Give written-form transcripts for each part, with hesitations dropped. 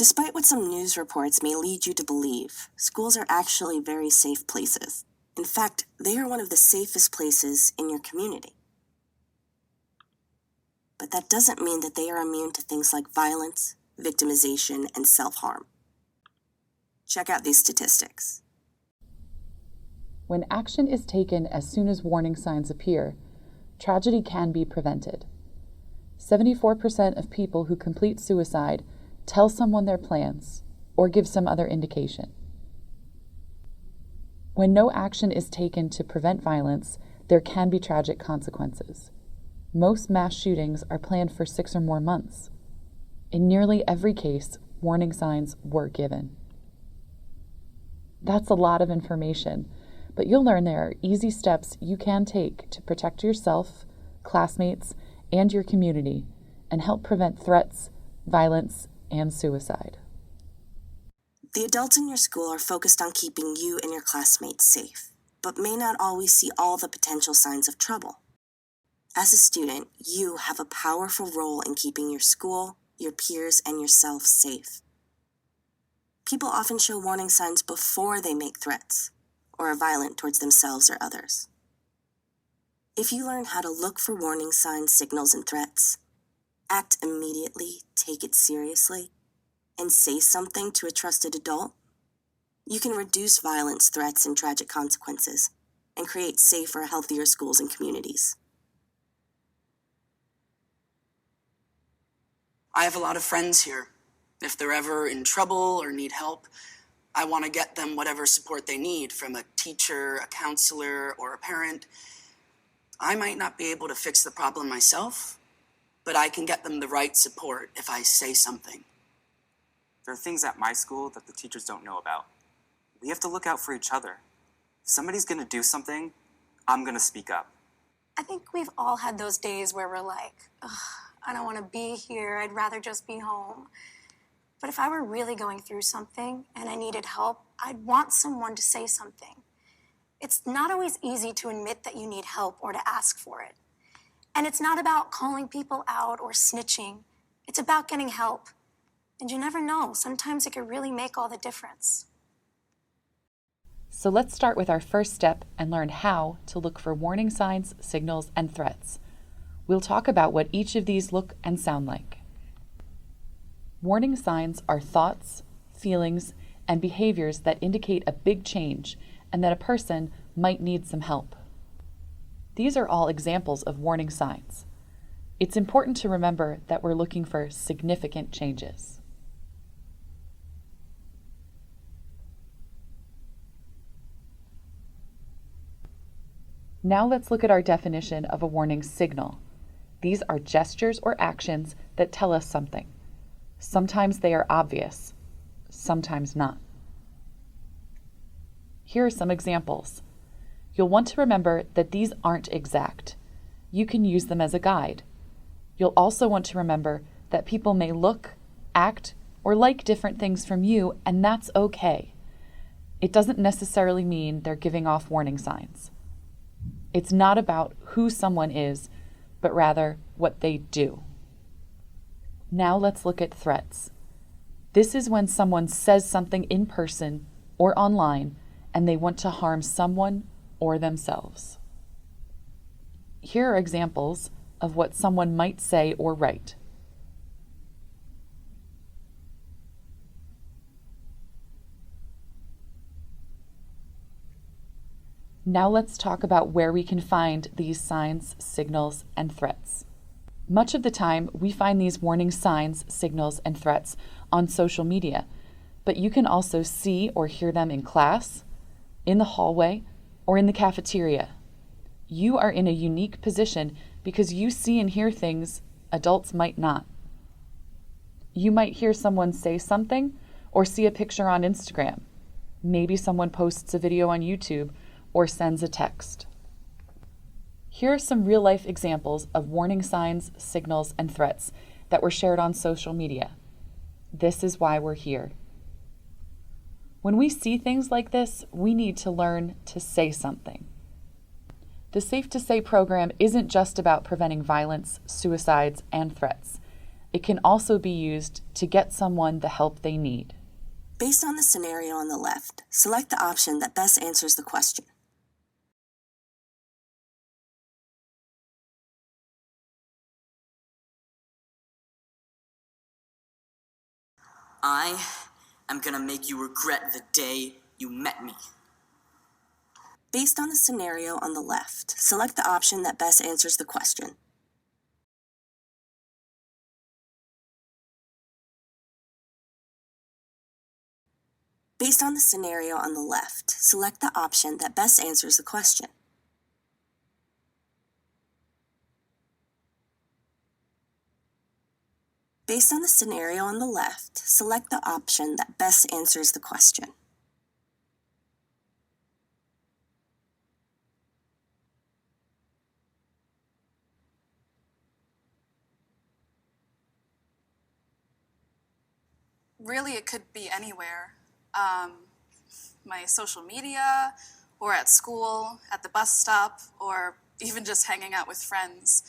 Despite what some news reports may lead you to believe, schools are actually very safe places. In fact, they are one of the safest places in your community. But that doesn't mean that they are immune to things like violence, victimization, and self-harm. Check out these statistics. When action is taken as soon as warning signs appear, tragedy can be prevented. 74% of people who complete suicide tell someone their plans or give some other indication. When no action is taken to prevent violence, there can be tragic consequences. Most mass shootings are planned for 6 or more months. In nearly every case, warning signs were given. That's a lot of information, but you'll learn there are easy steps you can take to protect yourself, classmates, and your community, and help prevent threats, violence, and suicide. The adults in your school are focused on keeping you and your classmates safe, but may not always see all the potential signs of trouble. As a student, you have a powerful role in keeping your school, your peers, and yourself safe. People often show warning signs before they make threats or are violent towards themselves or others. If you learn how to look for warning signs, signals, and threats, act immediately, take it seriously, and say something to a trusted adult, you can reduce violence, threats, and tragic consequences and create safer, healthier schools and communities. I have a lot of friends here. If they're ever in trouble or need help, I want to get them whatever support they need from a teacher, a counselor, or a parent. I might not be able to fix the problem myself, but I can get them the right support if I say something. There are things at my school that the teachers don't know about. We have to look out for each other. If somebody's going to do something, I'm going to speak up. I think we've all had those days where we're like, ugh, I don't want to be here. I'd rather just be home. But if I were really going through something and I needed help, I'd want someone to say something. It's not always easy to admit that you need help or to ask for it. And it's not about calling people out or snitching. It's about getting help. And you never know. Sometimes it could really make all the difference. So let's start with our first step and learn how to look for warning signs, signals, and threats. We'll talk about what each of these look and sound like. Warning signs are thoughts, feelings, and behaviors that indicate a big change and that a person might need some help. These are all examples of warning signs. It's important to remember that we're looking for significant changes. Now let's look at our definition of a warning signal. These are gestures or actions that tell us something. Sometimes they are obvious, sometimes not. Here are some examples. You'll want to remember that these aren't exact. You can use them as a guide. You'll also want to remember that people may look, act, or like different things from you, and that's okay. It doesn't necessarily mean they're giving off warning signs. It's not about who someone is, but rather what they do. Now let's look at threats. This is when someone says something in person or online and they want to harm someone or themselves. Here are examples of what someone might say or write. Now let's talk about where we can find these signs, signals, and threats. Much of the time, we find these warning signs, signals, and threats on social media, but you can also see or hear them in class, in the hallway, or in the cafeteria. You are in a unique position because you see and hear things adults might not. You might hear someone say something or see a picture on Instagram. Maybe someone posts a video on YouTube or sends a text. Here are some real-life examples of warning signs, signals, and threats that were shared on social media. This is why we're here. When we see things like this, we need to learn to say something. The Safe to Say program isn't just about preventing violence, suicides, and threats. It can also be used to get someone the help they need. Based on the scenario on the left, select the option that best answers the question. I am gonna make you regret the day you met me. Based on the scenario on the left, select the option that best answers the question. Based on the scenario on the left, select the option that best answers the question. Based on the scenario on the left, select the option that best answers the question. Really, it could be anywhere. My social media, or at school, at the bus stop, or even just hanging out with friends.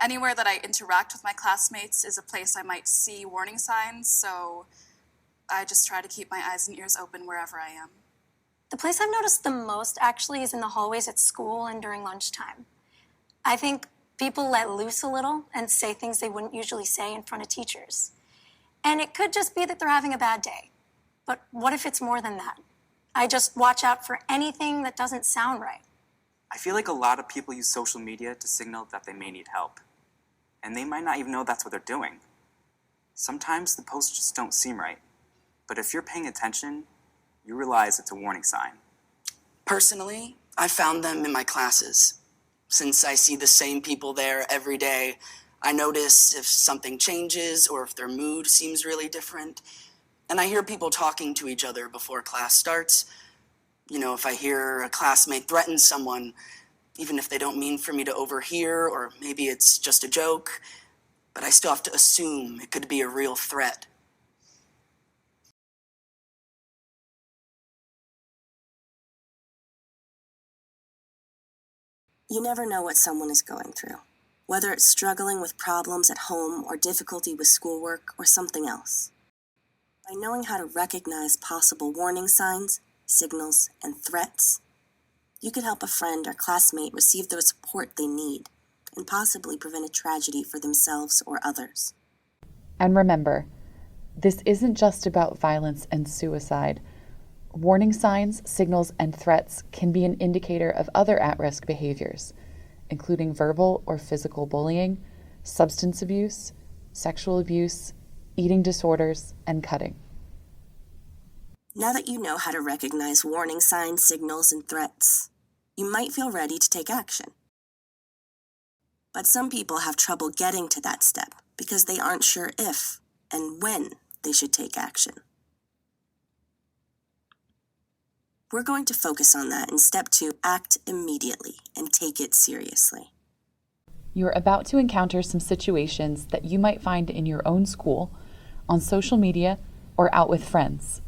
Anywhere that I interact with my classmates is a place I might see warning signs, so I just try to keep my eyes and ears open wherever I am. The place I've noticed the most actually is in the hallways at school and during lunchtime. I think people let loose a little and say things they wouldn't usually say in front of teachers. And it could just be that they're having a bad day. But what if it's more than that? I just watch out for anything that doesn't sound right. I feel like a lot of people use social media to signal that they may need help. And they might not even know that's what they're doing. Sometimes the posts just don't seem right. But if you're paying attention, you realize it's a warning sign. Personally, I found them in my classes. Since I see the same people there every day, I notice if something changes or if their mood seems really different. And I hear people talking to each other before class starts. You know, if I hear a classmate threaten someone, even if they don't mean for me to overhear, or maybe it's just a joke, but I still have to assume it could be a real threat. You never know what someone is going through, whether it's struggling with problems at home or difficulty with schoolwork or something else. By knowing how to recognize possible warning signs, signals, and threats, you could help a friend or classmate receive the support they need and possibly prevent a tragedy for themselves or others. And remember, this isn't just about violence and suicide. Warning signs, signals, and threats can be an indicator of other at-risk behaviors, including verbal or physical bullying, substance abuse, sexual abuse, eating disorders, and cutting. Now that you know how to recognize warning signs, signals, and threats, you might feel ready to take action. But some people have trouble getting to that step because they aren't sure if and when they should take action. We're going to focus on that in step 2, act immediately and take it seriously. You're about to encounter some situations that you might find in your own school, on social media, or out with friends.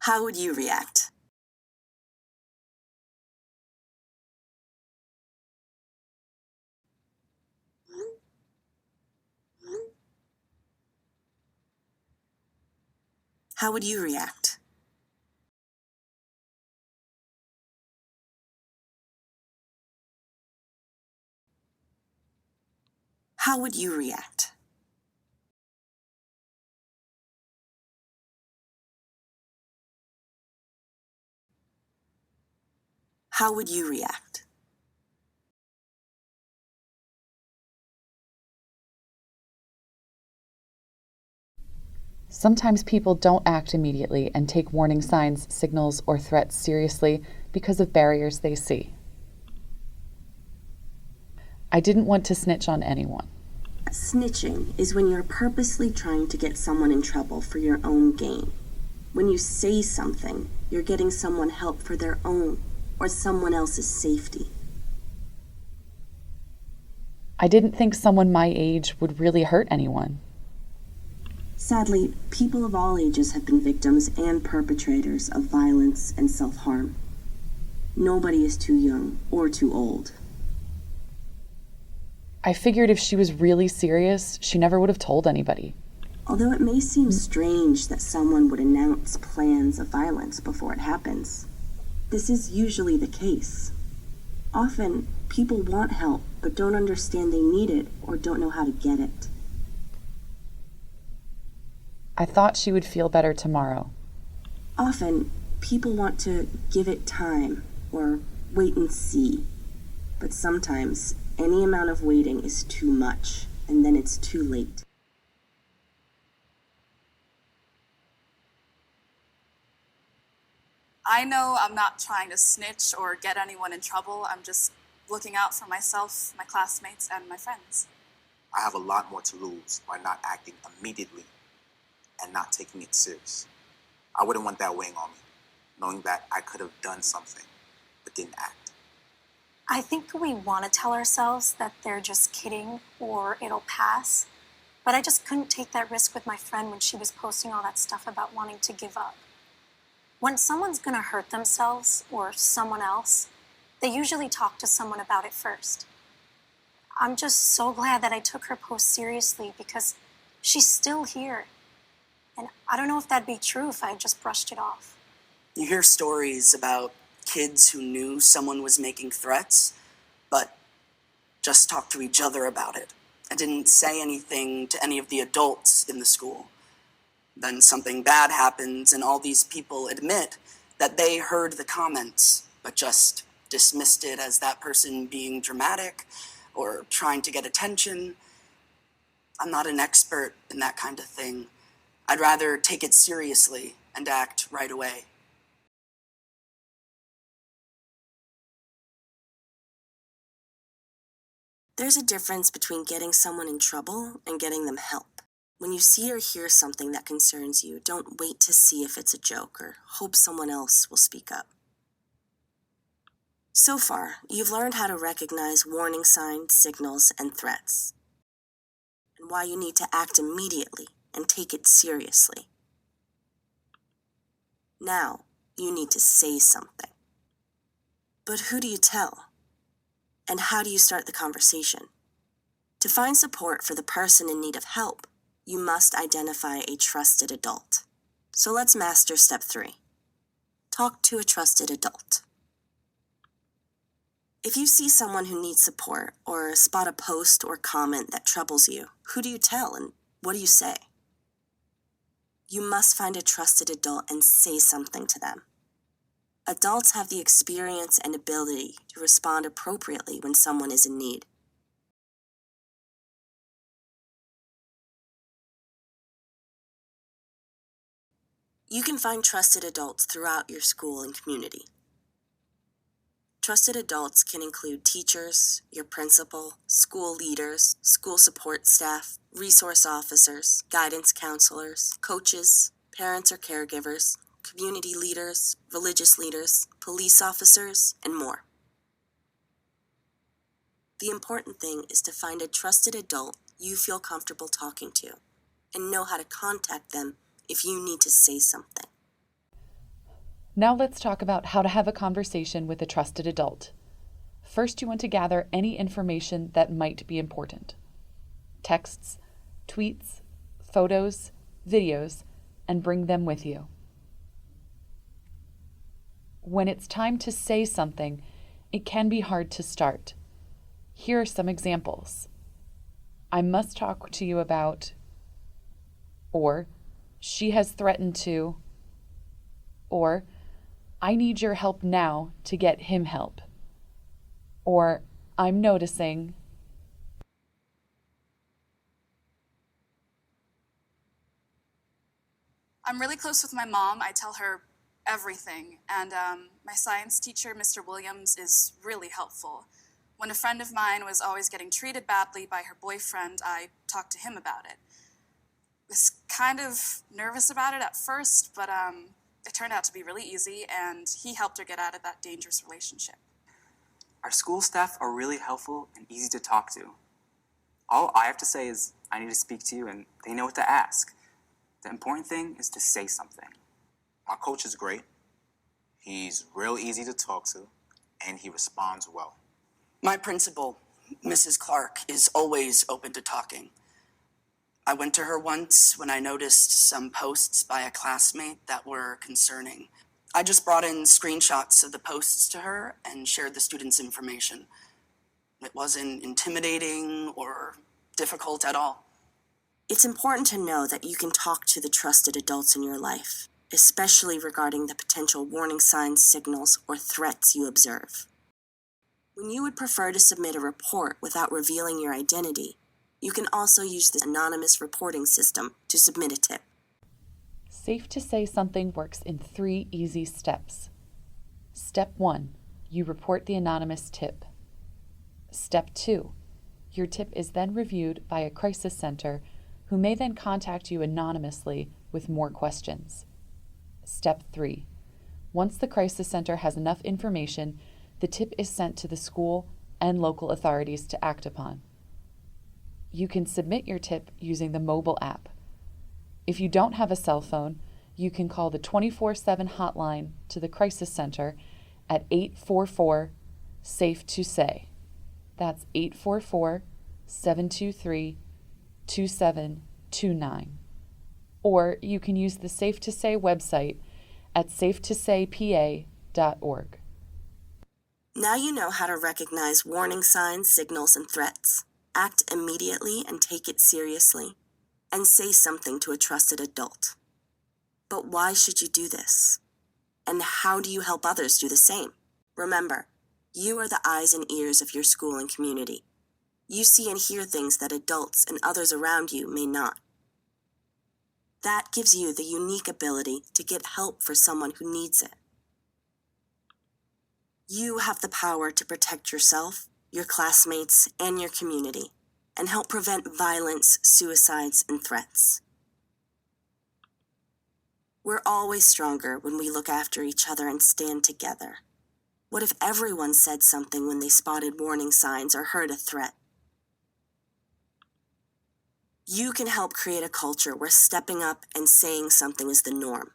How would you react? How would you react? How would you react? How would you react? Sometimes people don't act immediately and take warning signs, signals, or threats seriously because of barriers they see. I didn't want to snitch on anyone. Snitching is when you're purposely trying to get someone in trouble for your own gain. When you say something, you're getting someone help for their own or someone else's safety. I didn't think someone my age would really hurt anyone. Sadly, people of all ages have been victims and perpetrators of violence and self-harm. Nobody is too young or too old. I figured if she was really serious, she never would have told anybody. Although it may seem strange that someone would announce plans of violence before it happens, this is usually the case. Often, people want help but don't understand they need it or don't know how to get it. I thought she would feel better tomorrow. Often, people want to give it time or wait and see. But sometimes, any amount of waiting is too much, and then it's too late. I know I'm not trying to snitch or get anyone in trouble. I'm just looking out for myself, my classmates, and my friends. I have a lot more to lose by not acting immediately and not taking it serious. I wouldn't want that weighing on me, knowing that I could have done something but didn't act. I think we want to tell ourselves that they're just kidding or it'll pass, but I just couldn't take that risk with my friend when she was posting all that stuff about wanting to give up. When someone's gonna hurt themselves or someone else, they usually talk to someone about it first. I'm just so glad that I took her post seriously because she's still here. And I don't know if that'd be true if I had just brushed it off. You hear stories about kids who knew someone was making threats, but just talked to each other about it and didn't say anything to any of the adults in the school. Then something bad happens and all these people admit that they heard the comments, but just dismissed it as that person being dramatic or trying to get attention. I'm not an expert in that kind of thing. I'd rather take it seriously and act right away. There's a difference between getting someone in trouble and getting them help. When you see or hear something that concerns you, don't wait to see if it's a joke or hope someone else will speak up. So far, you've learned how to recognize warning signs, signals, and threats, and why you need to act immediately and take it seriously. Now, you need to say something. But who do you tell? And how do you start the conversation? To find support for the person in need of help, you must identify a trusted adult. So let's master step 3. Talk to a trusted adult. If you see someone who needs support or spot a post or comment that troubles you, who do you tell and what do you say? You must find a trusted adult and say something to them. Adults have the experience and ability to respond appropriately when someone is in need. You can find trusted adults throughout your school and community. Trusted adults can include teachers, your principal, school leaders, school support staff, resource officers, guidance counselors, coaches, parents or caregivers, community leaders, religious leaders, police officers, and more. The important thing is to find a trusted adult you feel comfortable talking to and know how to contact them if you need to say something. Now let's talk about how to have a conversation with a trusted adult. First, you want to gather any information that might be important. Texts, tweets, photos, videos, and bring them with you. When it's time to say something, it can be hard to start. Here are some examples. I must talk to you about, or she has threatened to, or I need your help now to get him help, or I'm noticing. I'm really close with my mom. I tell her everything, and my science teacher, Mr. Williams, is really helpful. When a friend of mine was always getting treated badly by her boyfriend, I talked to him about it. I was kind of nervous about it at first, but it turned out to be really easy, and he helped her get out of that dangerous relationship. Our school staff are really helpful and easy to talk to. All I have to say is, I need to speak to you, and they know what to ask. The important thing is to say something. My coach is great. He's real easy to talk to, and he responds well. My principal, Mrs. Clark, is always open to talking. I went to her once when I noticed some posts by a classmate that were concerning. I just brought in screenshots of the posts to her and shared the students' information. It wasn't intimidating or difficult at all. It's important to know that you can talk to the trusted adults in your life, especially regarding the potential warning signs, signals, or threats you observe. When you would prefer to submit a report without revealing your identity, you can also use the anonymous reporting system to submit a tip. Safe to Say Something works in 3 easy steps. Step 1, you report the anonymous tip. Step 2, your tip is then reviewed by a crisis center who may then contact you anonymously with more questions. Step 3, once the crisis center has enough information, the tip is sent to the school and local authorities to act upon. You can submit your tip using the mobile app. If you don't have a cell phone, you can call the 24/7 hotline to the crisis center at 844-SAFE2SAY. That's 844-723-2729. Or you can use the Safe to Say website at safe2saypa.org. Now you know how to recognize warning signs, signals, and threats. Act immediately and take it seriously. And say something to a trusted adult. But why should you do this? And how do you help others do the same? Remember, you are the eyes and ears of your school and community. You see and hear things that adults and others around you may not. That gives you the unique ability to get help for someone who needs it. You have the power to protect yourself, your classmates, and your community, and help prevent violence, suicides, and threats. We're always stronger when we look after each other and stand together. What if everyone said something when they spotted warning signs or heard a threat? You can help create a culture where stepping up and saying something is the norm.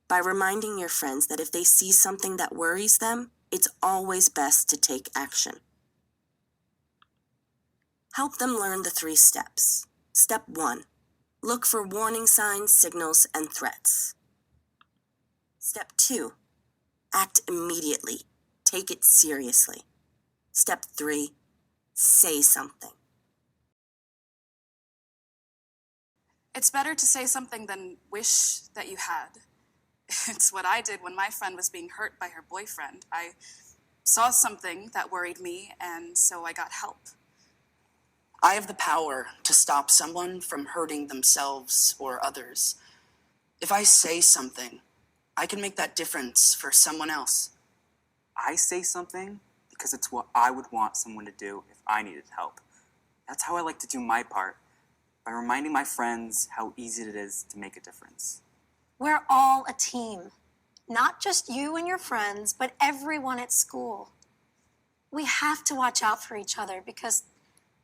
By reminding your friends that if they see something that worries them, it's always best to take action. Help them learn the 3 steps. Step 1, look for warning signs, signals, and threats. Step 2, act immediately. Take it seriously. Step 3, say something. It's better to say something than wish that you had. It's what I did when my friend was being hurt by her boyfriend. I saw something that worried me, and so I got help. I have the power to stop someone from hurting themselves or others. If I say something, I can make that difference for someone else. I say something because it's what I would want someone to do if I needed help. That's how I like to do my part, by reminding my friends how easy it is to make a difference. We're all a team. Not just you and your friends, but everyone at school. We have to watch out for each other because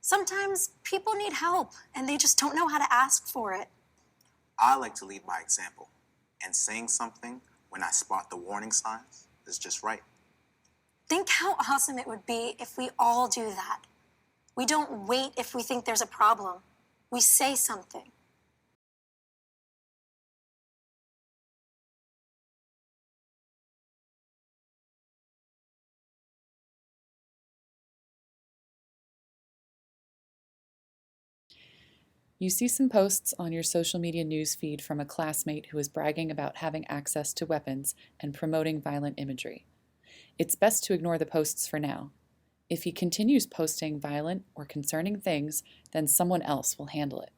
sometimes people need help and they just don't know how to ask for it. I like to lead by example, and saying something when I spot the warning signs is just right. Think how awesome it would be if we all do that. We don't wait if we think there's a problem. We say something. You see some posts on your social media news feed from a classmate who is bragging about having access to weapons and promoting violent imagery. It's best to ignore the posts for now. If he continues posting violent or concerning things, then someone else will handle it.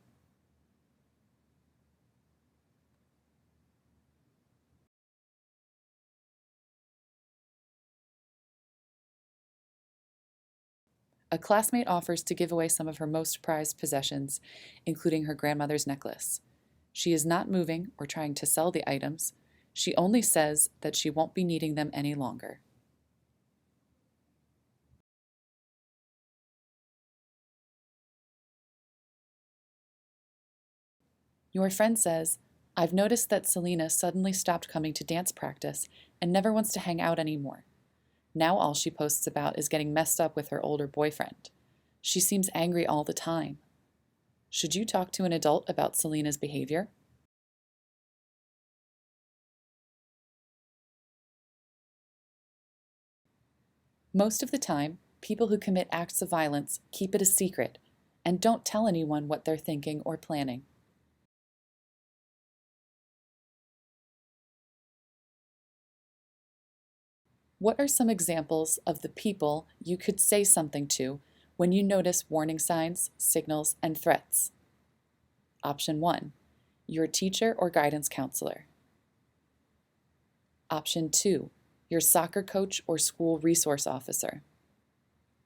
A classmate offers to give away some of her most prized possessions, including her grandmother's necklace. She is not moving or trying to sell the items. She only says that she won't be needing them any longer. Your friend says, "I've noticed that Selena suddenly stopped coming to dance practice and never wants to hang out anymore. Now all she posts about is getting messed up with her older boyfriend. She seems angry all the time." Should you talk to an adult about Selena's behavior? Most of the time, people who commit acts of violence keep it a secret and don't tell anyone what they're thinking or planning. What are some examples of the people you could say something to when you notice warning signs, signals, and threats? Option 1, your teacher or guidance counselor. Option 2, your soccer coach or school resource officer.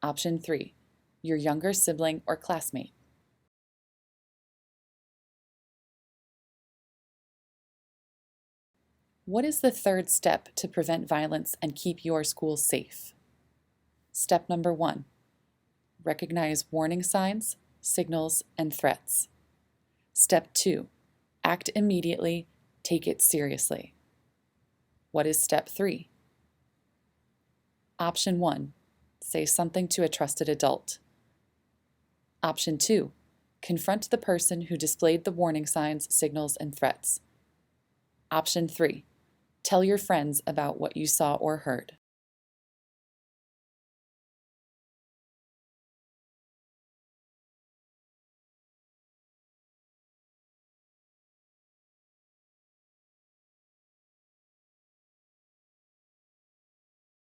Option 3, your younger sibling or classmate. What is the third step to prevent violence and keep your school safe? Step number 1, recognize warning signs, signals, and threats. Step 2, act immediately, take it seriously. What is step 3? Option 1, say something to a trusted adult. Option 2, confront the person who displayed the warning signs, signals, and threats. Option 3, tell your friends about what you saw or heard.